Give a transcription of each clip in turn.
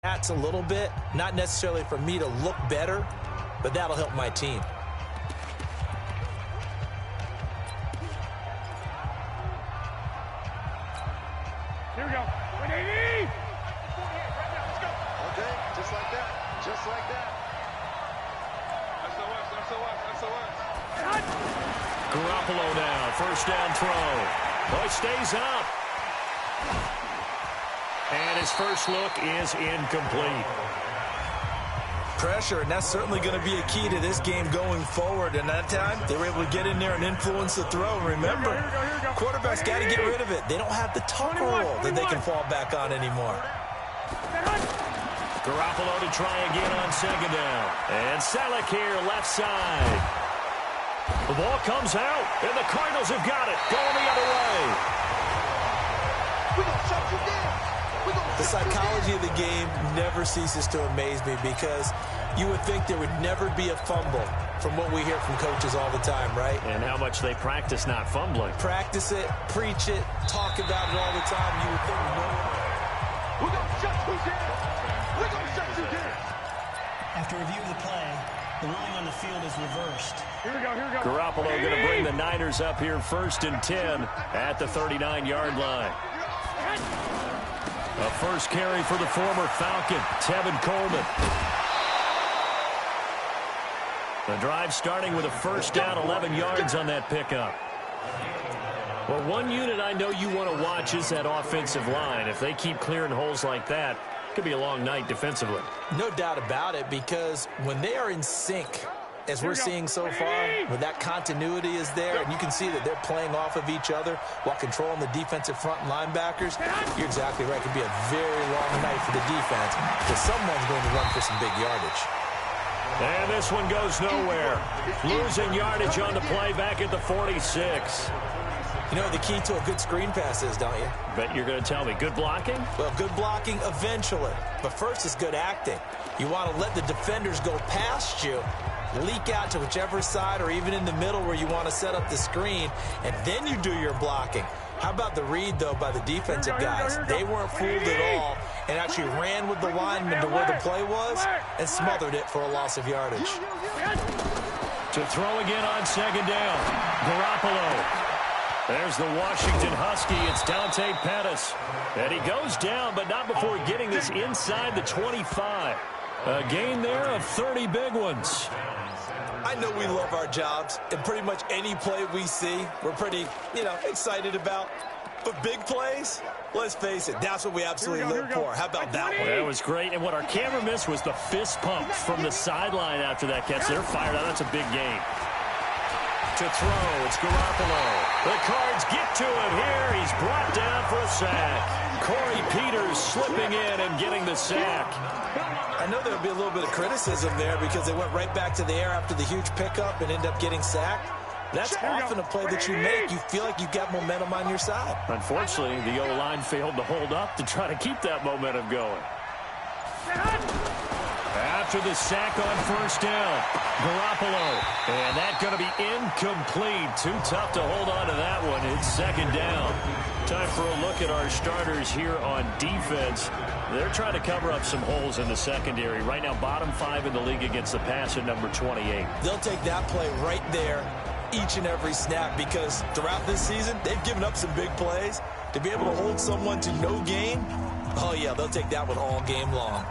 That's a little bit, not necessarily for me to look better, but that'll help my team. Here we go. 180! Okay, just like that. Just like that. SOS. Garoppolo now, first down throw. Boy, stays up. And his first look is incomplete. Pressure, and that's certainly going to be a key to this game going forward. And that time, they were able to get in there and influence the throw. And remember, Here we go. quarterbacks got to get rid of it. They don't have the tuck roll that they can fall back on anymore. Garoppolo to try again on second down. And Selleck here, left side. The ball comes out, and the Cardinals have got it. Going the other way. We're going to shut you down. The psychology of the game never ceases to amaze me because you would think there would never be a fumble from what we hear from coaches all the time, right? And how much they practice not fumbling. Practice it, preach it, talk about it all the time. You would think no one... We're going to shut you down. We're going to shut you down. After review of the play, the ruling on the field is reversed. Here we go. Garoppolo going to bring the Niners up here first and 10 at the 39-yard line. A first carry for the former Falcon, Tevin Coleman. The drive starting with a first down, 11 yards on that pickup. Well, one unit I know you want to watch is that offensive line. If they keep clearing holes like that, it could be a long night defensively. No doubt about it, because when they are in sync, as we're seeing so far, when that continuity is there, and you can see that they're playing off of each other while controlling the defensive front linebackers, you're exactly right. It could be a very long night for the defense because someone's going to run for some big yardage. And this one goes nowhere. Losing yardage on the play back at the 46. You know what the key to a good screen pass is, don't you? Bet you're going to tell me. Good blocking? Well, good blocking eventually. But first is good acting. You want to let the defenders go past you, leak out to whichever side or even in the middle where you want to set up the screen, and then you do your blocking. How about the read, though, by the defensive guys? They weren't fooled at all and actually ran with the lineman to where the play was and smothered it for a loss of yardage. To throw again on second down. Garoppolo. There's the Washington Husky. It's Dante Pettis. And he goes down, but not before getting this inside the 25. A gain there of 30 big ones. I know we love our jobs, and pretty much any play we see, we're pretty, excited about. But big plays, let's face it, that's what we absolutely live for. How about that one? That was great. And what our camera missed was the fist pump from the sideline after that catch. They're fired out. That's a big gain. To throw, it's Garoppolo. The Cards get to him here. He's brought down for a sack. Corey Peters slipping in and getting the sack. I know there'll be a little bit of criticism there because they went right back to the air after the huge pickup and end up getting sacked. That's often a play that you make. You feel like you've got momentum on your side. Unfortunately, the O-line failed to hold up to try to keep that momentum going. After the sack on first down, Garoppolo. And that's going to be incomplete. Too tough to hold on to that one. It's second down. Time for a look at our starters here on defense. They're trying to cover up some holes in the secondary. Right now, bottom 5 in the league against the pass at number 28. They'll take that play right there each and every snap because throughout this season, they've given up some big plays. To be able to hold someone to no gain, oh, yeah, they'll take that one all game long.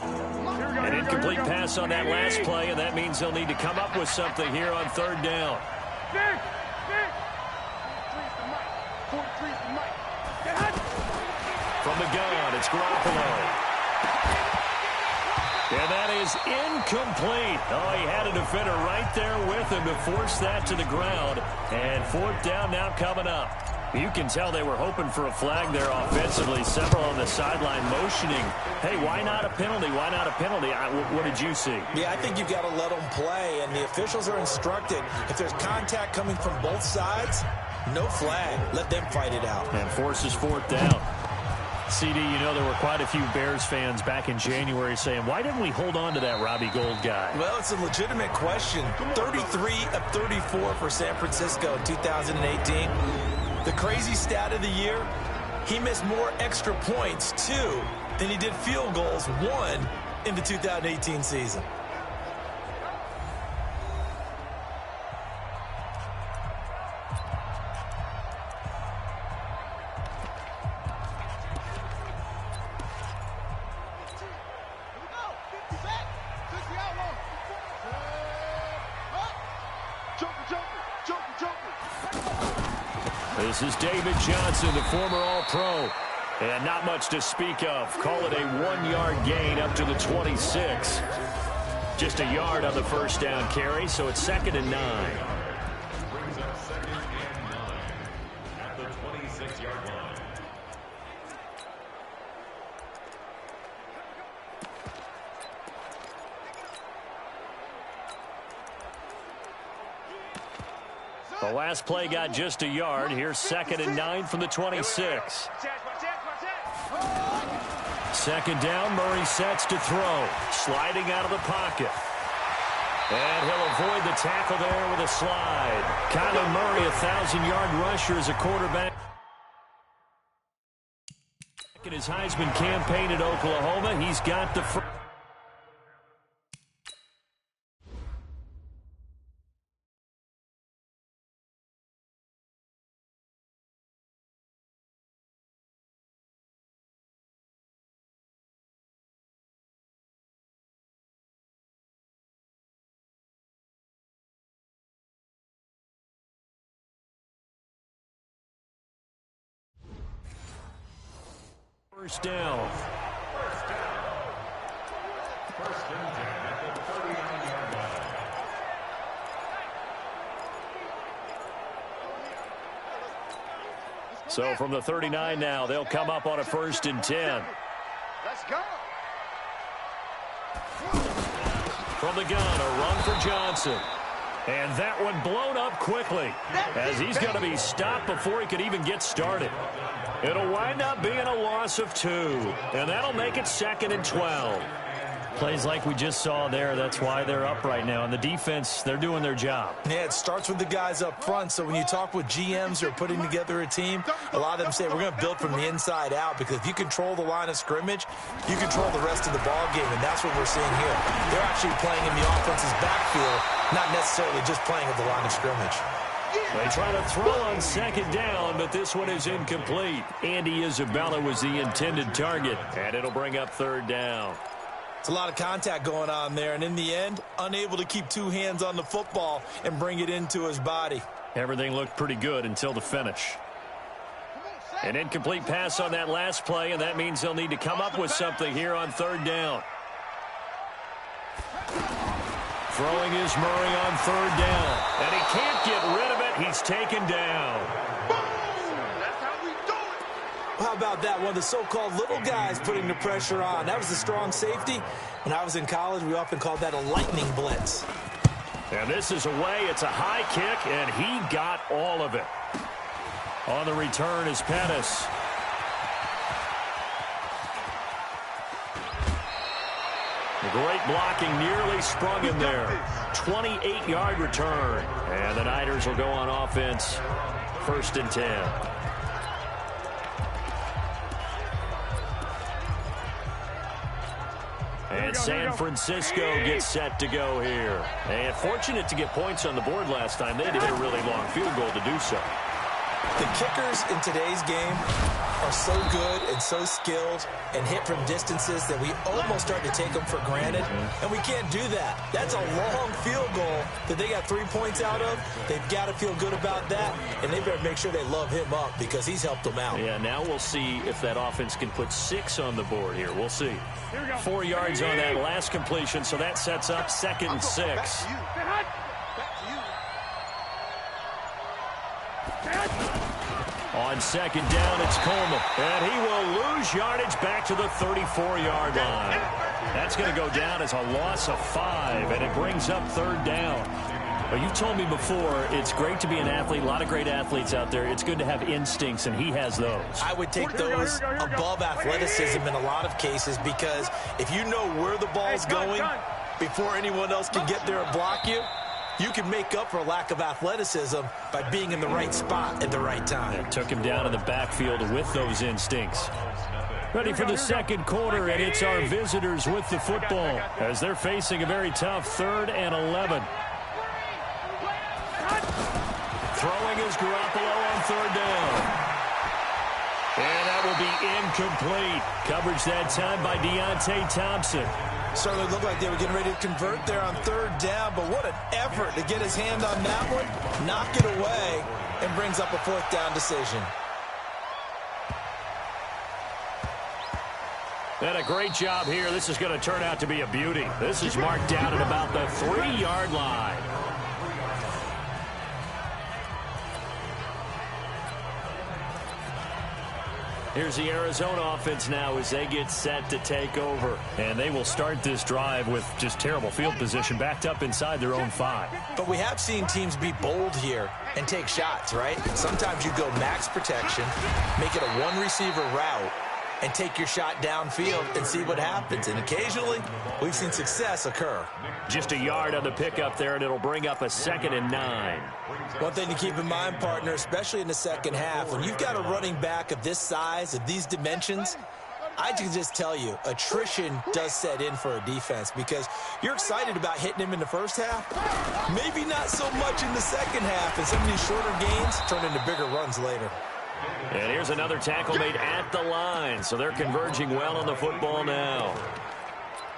An incomplete pass on that last play, and that means they'll need to come up with something here on third down. From the gun, it's Garoppolo. And that is incomplete. Oh, he had a defender right there with him to force that to the ground. And fourth down now coming up. You can tell they were hoping for a flag there offensively. Several on the sideline motioning. Hey, why not a penalty? Why not a penalty? What did you see? Yeah, I think you've got to let them play, and the officials are instructed. If there's contact coming from both sides, no flag. Let them fight it out. And forces fourth down. CD, you know there were quite a few Bears fans back in January saying, why didn't we hold on to that Robbie Gould guy? Well, it's a legitimate question. 33 of 34 for San Francisco in 2018. The crazy stat of the year, he missed more extra points, 2, than he did field goals, 1, in the 2018 season. This is David Johnson, the former All-Pro. And not much to speak of. Call it a 1-yard gain up to the 26. Just a yard on the first down carry, so it's 2nd and 9. Brings up 2nd and 9 at the 26-yard line. The last play got just a yard. Here's 2nd and 9 from the 26. 2nd down, Murray sets to throw. Sliding out of the pocket. And he'll avoid the tackle there with a slide. Kyler Murray, a 1,000-yard rusher as a quarterback. In his Heisman campaign at Oklahoma, he's got the first. First down. First and 10 at the 39-yard line. So from the 39 now, they'll come up on a 1st and 10. Let's go. From the gun, a run for Johnson. And that one blown up quickly as he's going to be stopped before he could even get started. It'll wind up being a loss of 2, and that'll make it 2nd and 12. Plays like we just saw there, that's why they're up right now. And the defense, they're doing their job. Yeah, it starts with the guys up front. So when you talk with GMs who are putting together a team, a lot of them say we're going to build from the inside out, because if you control the line of scrimmage, you control the rest of the ball game, and that's what we're seeing here. They're actually playing in the offense's backfield, not necessarily just playing at the line of scrimmage. They try to throw on 2nd down, but this one is incomplete. Andy Isabella was the intended target, and it'll bring up 3rd down. It's a lot of contact going on there, and in the end, unable to keep 2 hands on the football and bring it into his body. Everything looked pretty good until the finish. An incomplete pass on that last play, and that means they'll need to come up with something here on 3rd down. Throwing is Murray on 3rd down, and he can't get rid of it. He's taken down. That's how we do it. How about that? One of the so-called little guys putting the pressure on. That was the strong safety. When I was in college, we often called that a lightning blitz. And this is away. It's a high kick, and he got all of it. On the return is Pettis. The great blocking nearly sprung him there. 28-yard return. And the Niners will go on offense. 1st and 10. And San Francisco gets set to go here. And fortunate to get points on the board last time. They had to hit a really long field goal to do so. The kickers in today's game are so good and so skilled and hit from distances that we almost start to take them for granted, and we can't do that. That's a long field goal that they got 3 points out of. They've got to feel good about that, and they better make sure they love him up because he's helped them out. Yeah, now we'll see if that offense can put 6 on the board here. We'll see. 4 yards on that last completion, so that sets up 2nd and 6. On 2nd down, it's Coleman. And he will lose yardage back to the 34-yard line. That's going to go down as a loss of 5, and it brings up 3rd down. Well, you've told me before, it's great to be an athlete. A lot of great athletes out there. It's good to have instincts, and he has those. I would take those above athleticism in a lot of cases, because if you know where the ball's going before anyone else can get there and block you, you can make up for a lack of athleticism by being in the right spot at the right time. It took him down in the backfield with those instincts. Ready for the second quarter, and it's our visitors with the football as they're facing a very tough 3rd and 11. Throwing is Garoppolo on 3rd down. And that will be incomplete. Coverage that time by Deontay Thompson. Certainly looked like they were getting ready to convert there on 3rd down, but what an effort to get his hand on that one, knock it away, and brings up a 4th down decision. And a great job here. This is going to turn out to be a beauty. This is marked down at about the 3-yard line. Here's the Arizona offense now as they get set to take over. And they will start this drive with just terrible field position, backed up inside their own 5. But we have seen teams be bold here and take shots, right? Sometimes you go max protection, make it a one-receiver route, and take your shot downfield and see what happens. And occasionally, we've seen success occur. Just a yard on the pickup there, and it'll bring up a 2nd and 9. One thing to keep in mind, partner, especially in the second half, when you've got a running back of this size, of these dimensions, I can just tell you, attrition does set in for a defense because you're excited about hitting him in the first half. Maybe not so much in the second half, and some of these shorter gains turn into bigger runs later. And here's another tackle made at the line, so they're converging well on the football now.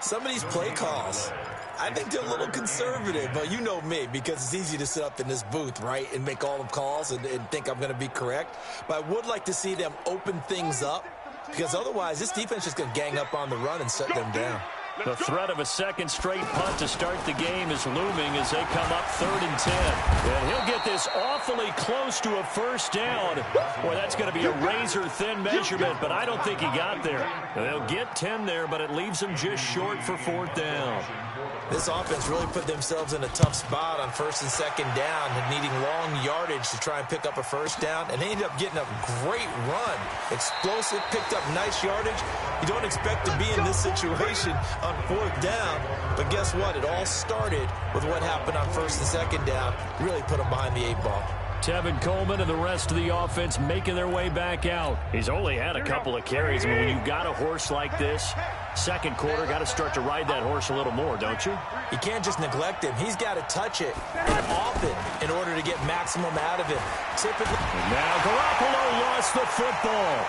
Some of these play calls, I think they're a little conservative, but you know me, because it's easy to sit up in this booth, right, and make all the calls and think I'm going to be correct. But I would like to see them open things up, because otherwise this defense is going to gang up on the run and shut them down. The threat of a second straight punt to start the game is looming as they come up 3rd and 10. And he'll get this awfully close to a 1st down. Boy, that's going to be a razor-thin measurement, but I don't think he got there. They'll get 10 there, but it leaves them just short for 4th down. This offense really put themselves in a tough spot on 1st and 2nd down and needing long yardage to try and pick up a 1st down, and they ended up getting a great run. Explosive, picked up nice yardage. You don't expect to be in this situation on 4th down, but guess what? It all started with what happened on 1st and 2nd down. Really put them behind the 8 ball. Tevin Coleman and the rest of the offense making their way back out. He's only had a couple of carries. I mean, when you've got a horse like this, second quarter, got to start to ride that horse a little more, don't you? You can't just neglect him. He's got to touch it, and often, in order to get maximum out of him. Typically. And now Garoppolo lost the football.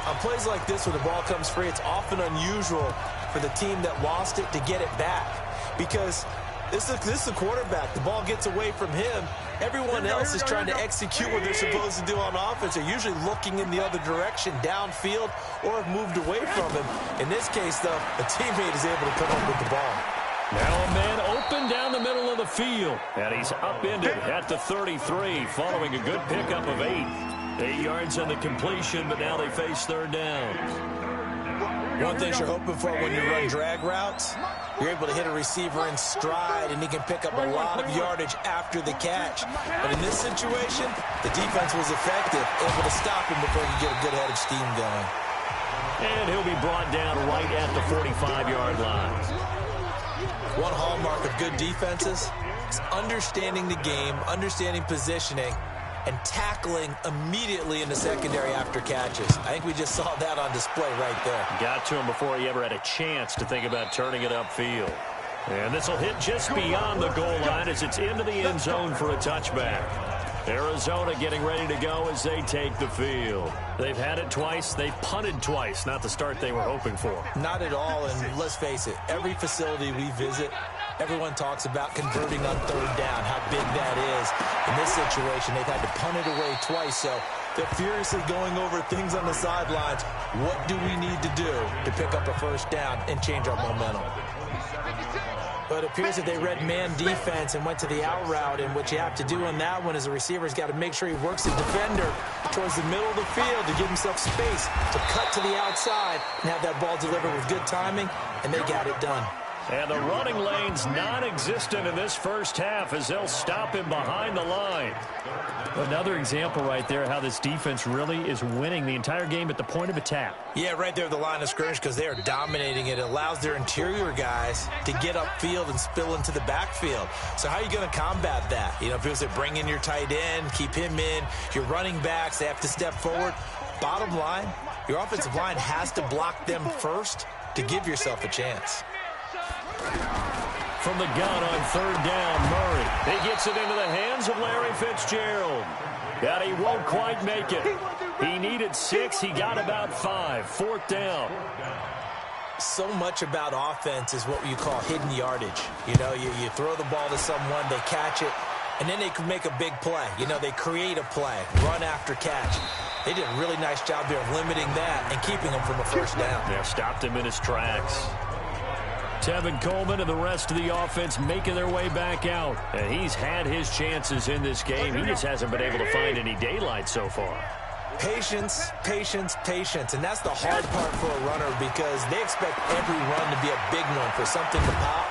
On plays like this where the ball comes free, it's often unusual for the team that lost it to get it back, because this is the quarterback. The ball gets away from him. Everyone else is trying to execute what they're supposed to do on offense. They're usually looking in the other direction, downfield, or have moved away from him. In this case, though, a teammate is able to come up with the ball. Now a man open down the middle of the field, and he's upended at the 33 following a good pickup of 8. 8 yards on the completion, but now they face 3rd down. One thing you're hoping for when you run drag routes, you're able to hit a receiver in stride, and he can pick up a lot of yardage after the catch. But in this situation, the defense was effective, able to stop him before you get a good head of steam going. And he'll be brought down right at the 45-yard line. One hallmark of good defenses is understanding the game, understanding positioning, and tackling immediately in the secondary after catches. I think we just saw that on display right there. Got to him before he ever had a chance to think about turning it upfield. And this will hit just beyond the goal line as it's into the end zone for a touchback. Arizona getting ready to go as they take the field. They've had it twice. They've punted twice. Not the start they were hoping for. Not at all, and let's face it, every facility we visit, everyone talks about converting on 3rd down, how big that is. In this situation, they've had to punt it away twice, so they're furiously going over things on the sidelines. What do we need to do to pick up a 1st down and change our momentum? But it appears that they read man defense and went to the out route, and what you have to do on that one is the receiver's got to make sure he works the defender towards the middle of the field to give himself space to cut to the outside and have that ball delivered with good timing, and they got it done. And the running lane's non-existent in this first half as they'll stop him behind the line. Another example right there how this defense really is winning the entire game at the point of attack. Yeah, right there at the line of scrimmage because they are dominating it. It allows their interior guys to get upfield and spill into the backfield. So how are you going to combat that? You know, if it was to bring in your tight end, keep him in, your running backs, they have to step forward. Bottom line, your offensive line has to block them first to give yourself a chance. From the gun on third down, Murray. He gets it into the hands of Larry Fitzgerald. But he won't quite make it. He needed 6. He got about 5. Fourth down. So much about offense is what you call hidden yardage. You know, you throw the ball to someone, they catch it, and then they can make a big play. You know, they create a play, run after catch. They did a really nice job there of limiting that and keeping him from a first down. Yeah, stopped him in his tracks. Tevin Coleman and the rest of the offense making their way back out. And he's had his chances in this game. He just hasn't been able to find any daylight so far. Patience, patience, patience. And that's the hard part for a runner because they expect every run to be a big one for something to pop.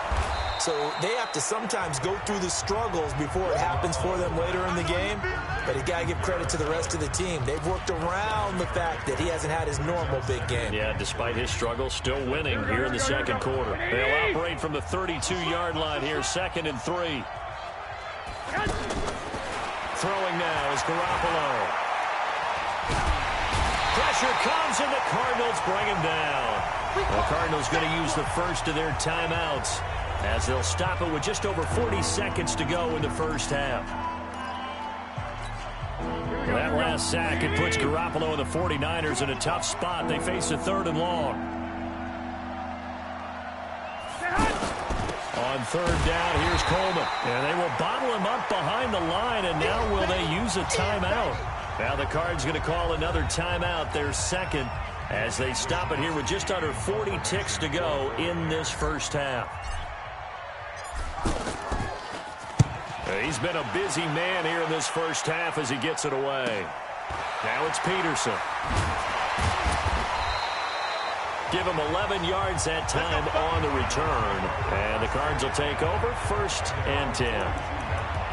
So they have to sometimes go through the struggles before it happens for them later in the game. But you got to give credit to the rest of the team. They've worked around the fact that he hasn't had his normal big game. Yeah, despite his struggles, still winning here in the second quarter. They'll operate from the 32-yard line here, 2nd and 3. Throwing now is Garoppolo. Pressure comes, and the Cardinals bring him down. The Cardinals going to use the first of their timeouts as they'll stop it with just over 40 seconds to go in the first half. That last sack, it puts Garoppolo and the 49ers in a tough spot. They face a 3rd and long. On 3rd down, here's Coleman. And they will bottle him up behind the line, and now will they use a timeout? Now the Cards going to call another timeout, their 2nd, as they stop it here with just under 40 ticks to go in this first half. He's been a busy man here in this first half as he gets it away. Now it's Peterson. Give him 11 yards that time on the return. And the Cards will take over, 1st and 10.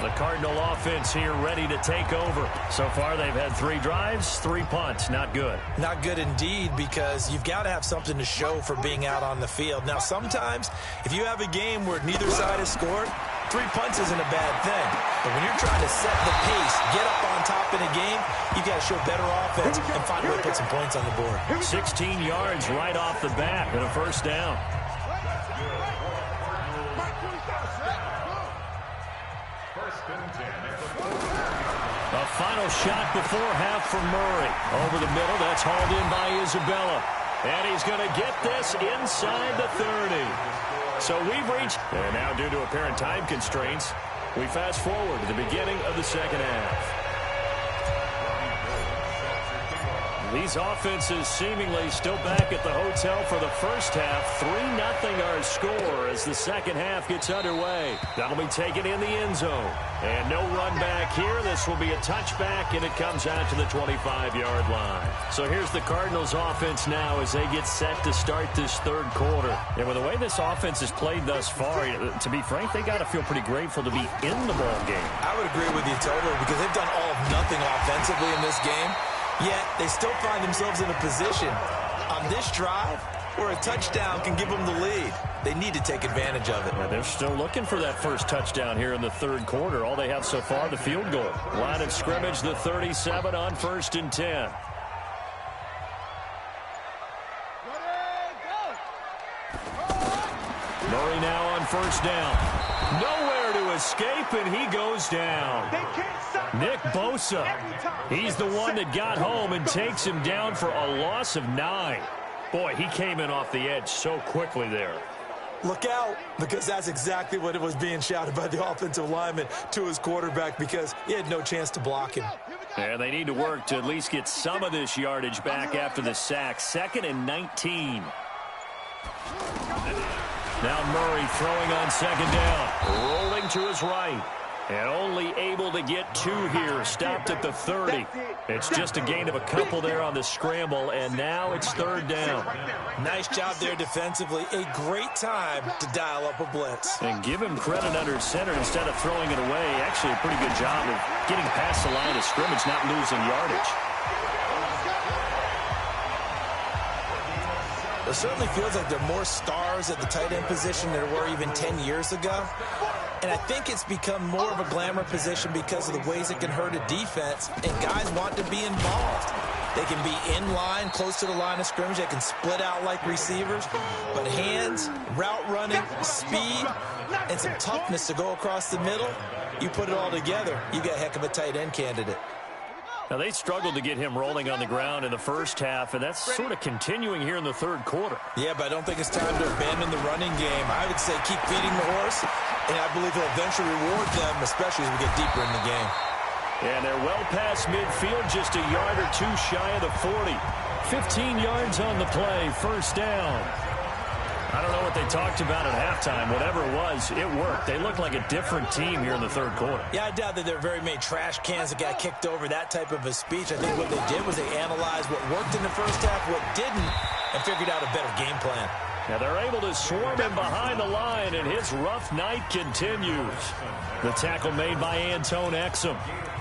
The Cardinal offense here ready to take over. So far, they've had 3 drives, 3 punts. Not good. Not good indeed, because you've got to have something to show for being out on the field. Now, sometimes, if you have a game where neither side has scored, 3 punts isn't a bad thing. But when you're trying to set the pace, get up on top in a game, you've got to show better offense and find a way to put some points on the board. 16 yards right off the bat and a 1st down. A final shot before half from Murray. Over the middle, that's hauled in by Isabella. And he's going to get this inside the 30. So we've reached, and now due to apparent time constraints, we fast forward to the beginning of the second half. These offenses seemingly still back at the hotel for the first half. 3-0 our score as the second half gets underway. That'll be taken in the end zone. And no run back here. This will be a touchback, and it comes out to the 25-yard line. So here's the Cardinals offense now as they get set to start this third quarter. And with the way this offense has played thus far, to be frank, they got to feel pretty grateful to be in the ball game. I would agree with you totally because they've done all of nothing offensively in this game. Yet, they still find themselves in a position on this drive where a touchdown can give them the lead. They need to take advantage of it. Yeah, they're still looking for that first touchdown here in the third quarter. All they have so far, the field goal. Line of scrimmage, the 37 on 1st and 10. Murray now on 1st down. Nowhere to escape, and he goes down. Nick Bosa, he's the one that got home and takes him down for a loss of 9. Boy, he came in off the edge so quickly there. Look out, because that's exactly what it was being shouted by the offensive lineman to his quarterback because he had no chance to block him. And they need to work to at least get some of this yardage back after the sack. 2nd and 19. Now Murray throwing on 2nd down. Rolling to his right. And only able to get 2 here, stopped at the 30. It's just a gain of a couple there on the scramble, and now it's 3rd down. Nice job there defensively. A great time to dial up a blitz. And give him credit under center instead of throwing it away. Actually, a pretty good job of getting past the line of scrimmage, not losing yardage. It certainly feels like there are more stars at the tight end position than there were even 10 years ago. And I think it's become more of a glamour position because of the ways it can hurt a defense, and guys want to be involved. They can be in line, close to the line of scrimmage. They can split out like receivers. But hands, route running, speed, and some toughness to go across the middle, you put it all together, you got a heck of a tight end candidate. Now, they struggled to get him rolling on the ground in the first half, and that's sort of continuing here in the 3rd quarter. Yeah, but I don't think it's time to abandon the running game. I would say keep feeding the horse, and I believe he'll eventually reward them, especially as we get deeper in the game. And they're well past midfield, just a yard or 2 shy of the 40. 15 yards on the play, 1st down. I don't know what they talked about at halftime. Whatever it was, it worked. They looked like a different team here in the 3rd quarter. Yeah, I doubt that there are very many trash cans that got kicked over, that type of a speech. I think what they did was they analyzed what worked in the first half, what didn't, and figured out a better game plan. Now they're able to swarm him behind the line, and his rough night continues. The tackle made by Antone Exum.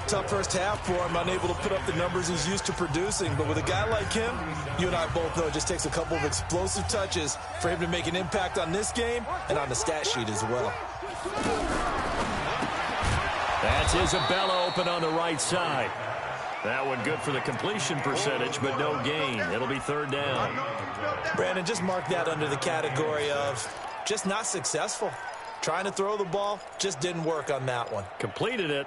Tough first half for him, unable to put up the numbers he's used to producing. But with a guy like him, you and I both know it just takes a couple of explosive touches for him to make an impact on this game and on the stat sheet as well. That's Isabella open on the right side. That one good for the completion percentage, but no gain. It'll be 3rd down. Brandon, just mark that under the category of just not successful. Trying to throw the ball, just didn't work on that one. Completed it.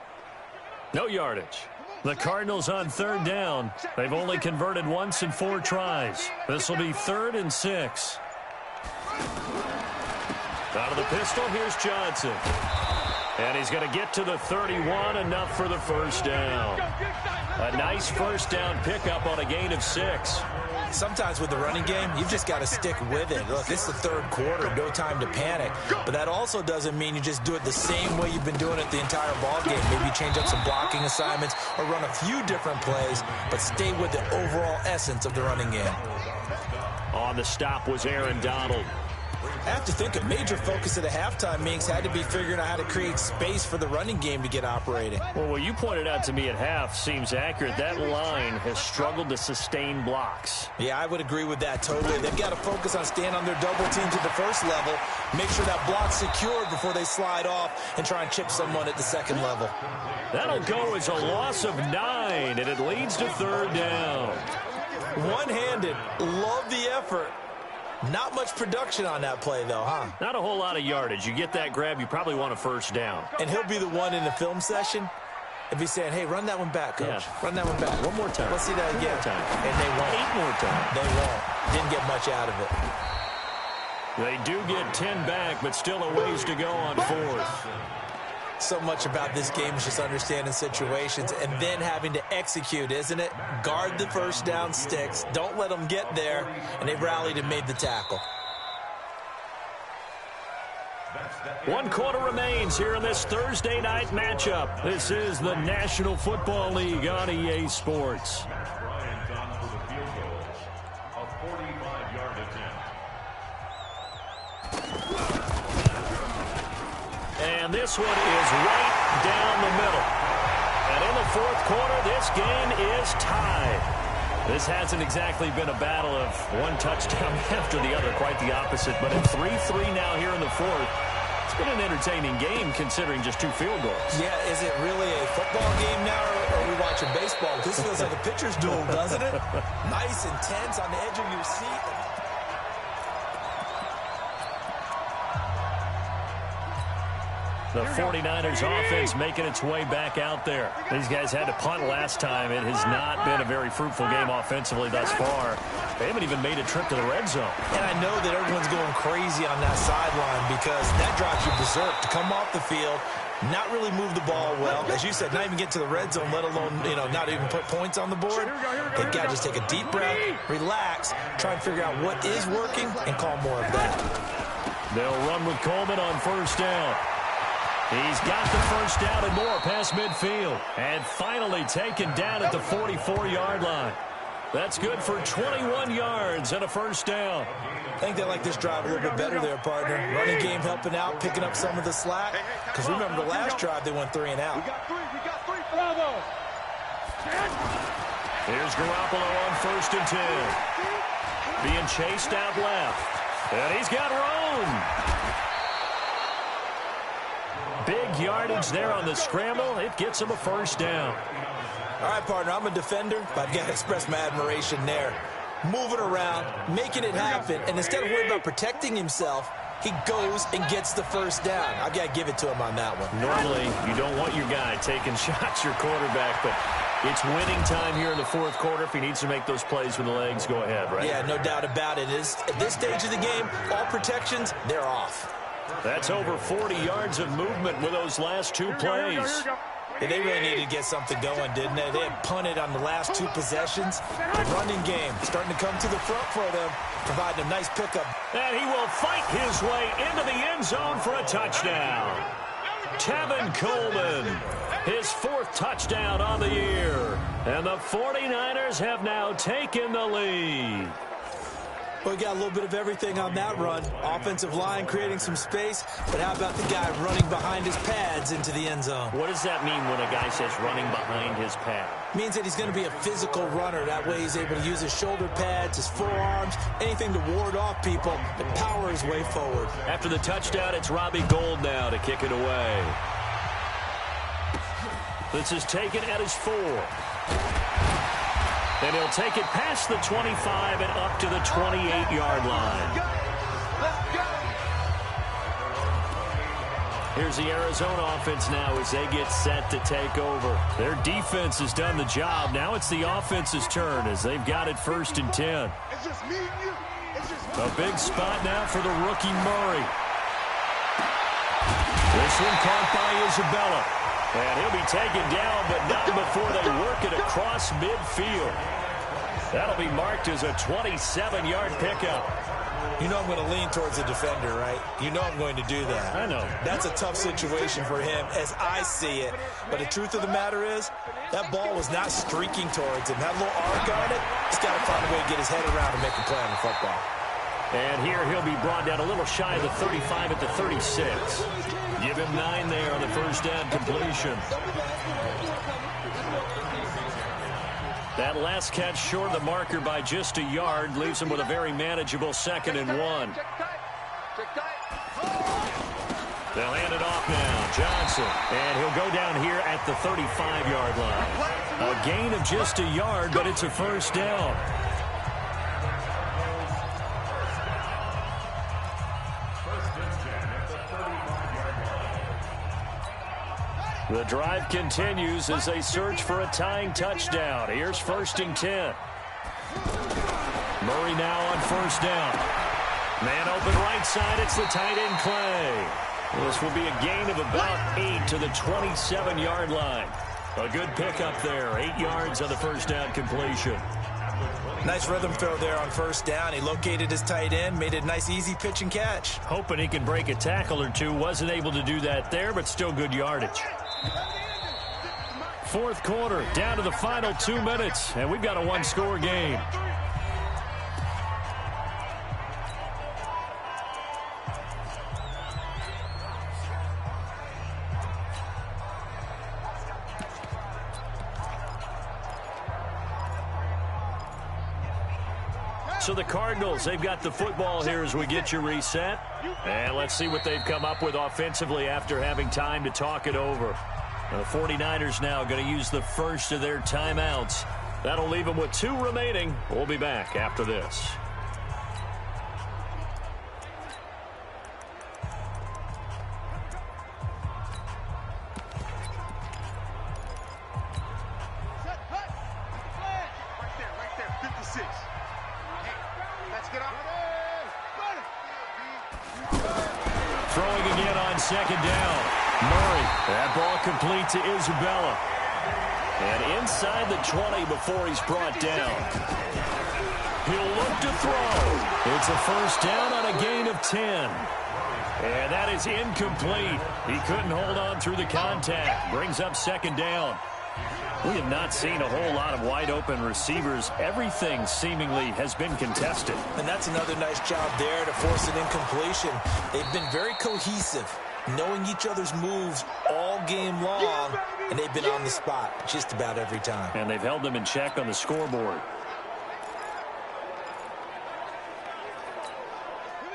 No yardage. The Cardinals on 3rd down. They've only converted once in 4 tries. This will be 3rd and 6. Out of the pistol, here's Johnson. And he's going to get to the 31, enough for the 1st down. A nice 1st down pickup on a gain of 6. Sometimes with the running game, you've just got to stick with it. Look, this is the 3rd quarter, no time to panic. But that also doesn't mean you just do it the same way you've been doing it the entire ball game. Maybe change up some blocking assignments or run a few different plays, but stay with the overall essence of the running game. On the stop was Aaron Donald. I have to think a major focus at the halftime meetings had to be figuring out how to create space for the running game to get operating. Well, what you pointed out to me at half seems accurate. That line has struggled to sustain blocks. Yeah, I would agree with that totally. They've got to focus on staying on their double teams at the first level, make sure that block's secured before they slide off and try and chip someone at the second level. That'll go as a loss of 9, and it leads to 3rd down. One-handed, love the effort. Not much production on that play, though, huh? Not a whole lot of yardage. You get that grab, you probably want a 1st down. And he'll be the one in the film session if he's saying, hey, run that one back, coach. Yeah. Run that one back. One more time. Let's see that again. One more time. And they won't. 8 more times. They won't. Didn't get much out of it. They do get 10 back, but still a ways to go on 4th. So much about this game is just understanding situations and then having to execute, isn't it? Guard the 1st down sticks. Don't let them get there. And they rallied and made the tackle. 1 quarter remains here in this Thursday night matchup. This is the National Football League on EA Sports. Brian Dunn for the field goal. A 45-yard attempt. And this one is right down the middle. And in the 4th quarter, this game is tied. This hasn't exactly been a battle of one touchdown after the other, quite the opposite. But at 3-3 now here in the 4th, it's been an entertaining game considering just 2 field goals. Yeah, is it really a football game now, or are we watching baseball? This feels like a pitcher's duel, doesn't it? Nice, intense, on the edge of your seat. The 49ers offense making its way back out there. These guys had to punt last time. It has not been a very fruitful game offensively thus far. They haven't even made a trip to the red zone. And I know that everyone's going crazy on that sideline because that drives you berserk to come off the field, not really move the ball well. As you said, not even get to the red zone, let alone, not even put points on the board. They've got to just take a deep breath, relax, try and figure out what is working, and call more of that. They'll run with Coleman on 1st down. He's got the first down and more past midfield. And finally taken down at the 44-yard line. That's good for 21 yards and a first down. I think they like this drive a little bit better there, partner. Running game helping out, picking up some of the slack. Because remember the last drive, they went 3 and out. We got three, Bravo. Here's Garoppolo on 1st and 10. Being chased out left. And he's got room. Big yardage there on the scramble. It gets him a first down. All right, partner, I'm a defender, but I've got to express my admiration there. Moving around, making it happen, and instead of worrying about protecting himself, he goes and gets the first down. I've got to give it to him on that one. Normally, you don't want your guy taking shots, your quarterback, but it's winning time here in the 4th quarter. If he needs to make those plays with the legs, go ahead, right? Yeah, no doubt about it. At this stage of the game, all protections, they're off. That's over 40 yards of movement with those last 2 plays. Yeah, they really needed to get something going, didn't they? They had punted on the last 2 possessions. The running game starting to come to the front for them, providing a nice pickup. And he will fight his way into the end zone for a touchdown. Tevin Coleman, his 4th touchdown on the year. And the 49ers have now taken the lead. Well, we got a little bit of everything on that run. Offensive line creating some space, but how about the guy running behind his pads into the end zone? What does that mean when a guy says running behind his pad? Means that he's going to be a physical runner. That way he's able to use his shoulder pads, his forearms, anything to ward off people and power his way forward. After the touchdown, it's Robbie Gould now to kick it away. This is taken at his 4. And he'll take it past the 25 and up to the 28-yard line. Here's the Arizona offense now as they get set to take over. Their defense has done the job. Now it's the offense's turn as they've got it 1st and 10. A big spot now for the rookie Murray. This one caught by Isabella. And he'll be taken down, but not before they work it across midfield. That'll be marked as a 27-yard pickup. You know I'm going to lean towards the defender, right? You know I'm going to do that. I know. That's a tough situation for him as I see it. But the truth of the matter is, that ball was not streaking towards him. That little arc on it, he's got to find a way to get his head around and make a play on the football. And here he'll be brought down a little shy of the 35 at the 36. Give him 9 there on the first down completion. That last catch short of the marker by just a yard leaves him with a very manageable 2nd and 1. They'll hand it off now. Johnson. And he'll go down here at the 35-yard line. A gain of just a yard, but it's a first down. The drive continues as they search for a tying touchdown. Here's 1st and 10. Murray now on 1st down. Man open right side. It's the tight end Clay. This will be a gain of about 8 to the 27-yard line. A good pickup there. 8 yards on the first down completion. Nice rhythm throw there on 1st down. He located his tight end, made it a nice easy pitch and catch. Hoping he can break a tackle or two. Wasn't able to do that there, but still good yardage. 4th quarter, down to the final 2 minutes, and we've got a 1-score game. So the Cardinals, they've got the football here as we get you reset. And let's see what they've come up with offensively after having time to talk it over. The 49ers now going to use the first of their timeouts. That'll leave them with 2 remaining. We'll be back after this. Throwing again on 2nd down. Murray. That ball complete to Isabella. And inside the 20 before he's brought down. He'll look to throw. It's a first down on a gain of 10. And that is incomplete. He couldn't hold on through the contact. Brings up second down. We have not seen a whole lot of wide-open receivers. Everything seemingly has been contested. And that's another nice job there to force an incompletion. They've been very cohesive, knowing each other's moves all game long, and they've been on the spot just about every time. And they've held them in check on the scoreboard.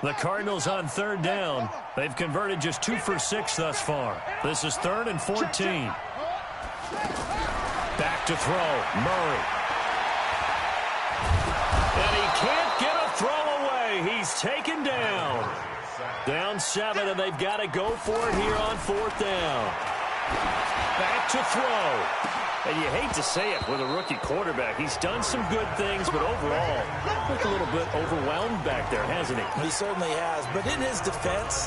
The Cardinals on third down. They've converted just 2 for 6 thus far. This is 3rd and 14. Back to throw, Murray. And he can't get a throw away. He's taken down. Down 7, and they've got to go for it here on 4th down. Back to throw. And you hate to say it with a rookie quarterback. He's done some good things, but overall, looked a little bit overwhelmed back there, hasn't he? He certainly has. But in his defense,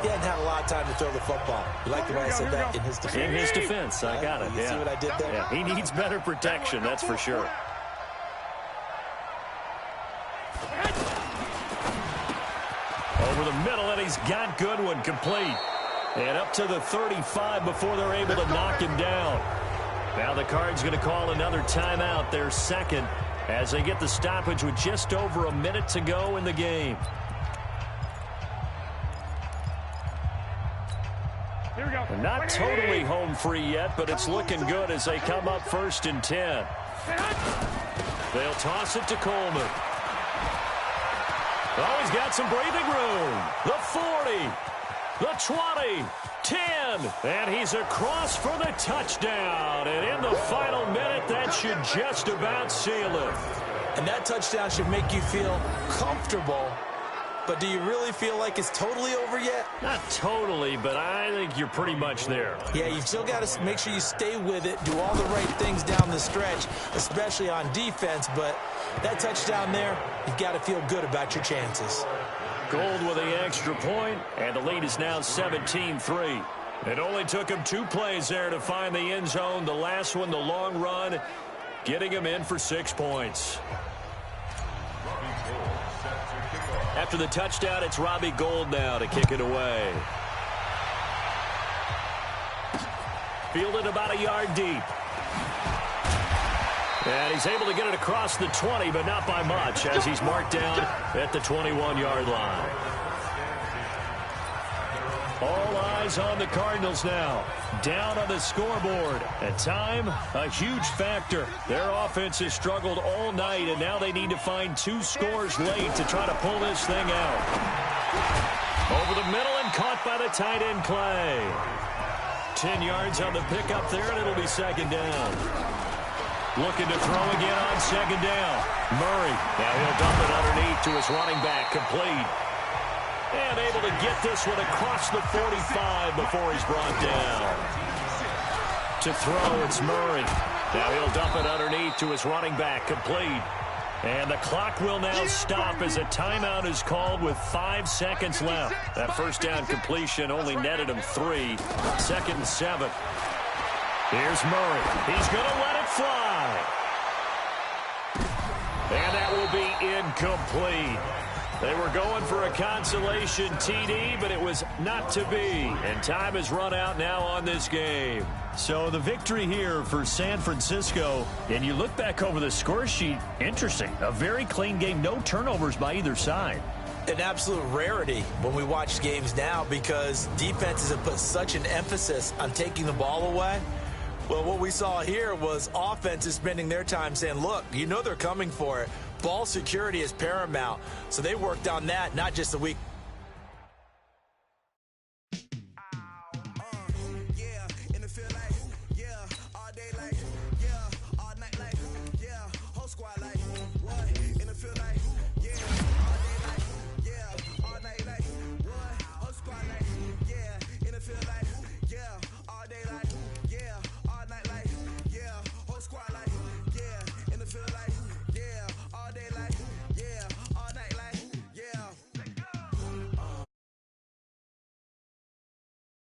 he hadn't had a lot of time to throw the football. You like the way I said that? In his defense. In his defense, I got it, You see what I did there? Yeah, he needs better protection, that's for sure. Over the middle, and he's got Goodwin complete. And up to the 35 before they're able to knock him down. Now the Cards going to call another timeout, their second, as they get the stoppage with just over a minute to go in the game. Here we go. They're not totally home free yet, but it's looking good as they come up 1st and 10. They'll toss it to Coleman. Oh, he's got some breathing room. The 40, the 20, 10, and he's across for the touchdown. And in the final minute, that should just about seal it. And that touchdown should make you feel comfortable. But do you really feel like it's totally over yet? Not totally, but I think you're pretty much there. Yeah, you've still got to make sure you stay with it, do all the right things down the stretch, especially on defense. But that touchdown there, you've got to feel good about your chances. Gold with the extra point, and the lead is now 17-3. It only took him 2 plays there to find the end zone. The last one, the long run, getting him in for 6 points. After the touchdown, it's Robbie Gould now to kick it away. Fielded about a yard deep. And he's able to get it across the 20, but not by much, as he's marked down at the 21-yard line. All eyes on the Cardinals now. Down on the scoreboard. At time, a huge factor. Their offense has struggled all night, and now they need to find 2 scores late to try to pull this thing out. Over the middle and caught by the tight end Clay. 10 yards on the pickup there, and it'll be second down. Looking to throw again on second down. Murray. Now he'll dump it underneath to his running back. Complete. And able to get this one across the 45 before he's brought down. To throw, it's Murray. Now he'll dump it underneath to his running back. Complete. And the clock will now stop as a timeout is called with 5 seconds left. That first down completion only netted him 3. 2nd and 7. Here's Murray. He's going to let it fly. And that will be incomplete. They were going for a consolation TD, but it was not to be. And time has run out now on this game. So the victory here for San Francisco. And you look back over the score sheet, interesting. A very clean game, no turnovers by either side. An absolute rarity when we watch games now because defenses have put such an emphasis on taking the ball away. Well, what we saw here was offenses spending their time saying, look, you know they're coming for it. Ball security is paramount. So they worked on that, not just a week. All day like, all night like, whole squad like, what? In the field like,